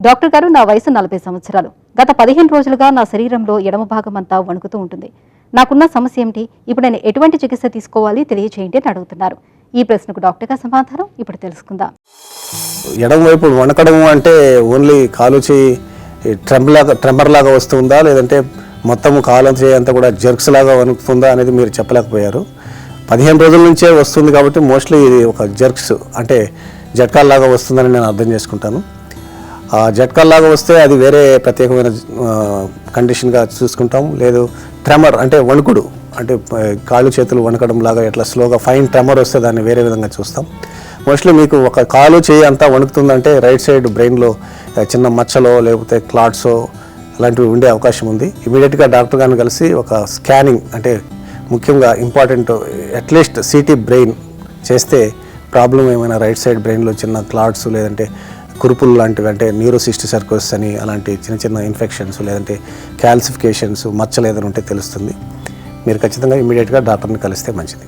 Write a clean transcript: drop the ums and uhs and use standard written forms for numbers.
Doctor గారు, నా వయసు 40 సంవత్సరాలు. గత 15 రోజులుగా నా శరీరంలో ఎడమ భాగం అంతా వణుకుతూ ఉంటుంది. నాకున్న సమస్య ఏమిటి? ఇప్పుడు నేను ఎటువంటి చికిత్స తీసుకోవాలి తెలియచేయండి అని అడుగుతున్నారు. ఈ ప్రశ్నకు డాక్టర్ గారి సమాధానం ఇప్పుడు తెలుసుకుందాం. ఎడమ వైపు వణకడం అంటే ఓన్లీ కాలు చేయి ట్రెమర్ లాగా వస్తుందా, లేదంటే మొత్తం కాలు చేయి అంతా కూడా జర్క్స్ లాగా వణుకుతుందా అనేది మీరు చెప్పలేకపోయారు. 15 రోజుల నుంచే వస్తుంది కాబట్టి మోస్ట్లీ ఇది ఒక జర్క్స్ అంటే జట్కాల్లాగా వస్తుందని నేను అర్థం చేసుకుంటాను. ఆ జట్కాల్లాగా వస్తే అది వేరే ప్రత్యేకమైన కండిషన్గా చూసుకుంటాం. లేదు ట్రెమర్ అంటే వణుకుడు అంటే కాళ్ళు చేతులు వణకడం లాగా ఎట్లా స్లోగా ఫైన్ ట్రెమర్ వస్తే దాన్ని వేరే విధంగా చూస్తాం. మోస్ట్లీ మీకు ఒక కాలు చేయి అంతా వణుకుతుందంటే రైట్ సైడ్ బ్రెయిన్లో చిన్న మచ్చలో లేకపోతే క్లాట్సో అలాంటివి ఉండే అవకాశం ఉంది. ఇమీడియట్గా డాక్టర్ గారిని కలిసి ఒక స్కానింగ్ అంటే ముఖ్యంగా ఇంపార్టెంట్ అట్లీస్ట్ సిటీ బ్రెయిన్ చేస్తే ప్రాబ్లం ఏమైనా రైట్ సైడ్ బ్రెయిన్లో చిన్న క్లాట్స్ లేదంటే కురుపులు లాంటివి అంటే న్యూరోసిస్ట్ సర్కోసిస్ అని అలాంటి చిన్న చిన్న ఇన్ఫెక్షన్స్ లేదంటే క్యాల్సిఫికేషన్స్ మచ్చలు ఏదైనా ఉంటే తెలుస్తుంది. మీరు ఖచ్చితంగా ఇమీడియట్గా డాక్టర్ని కలిస్తే మంచిది.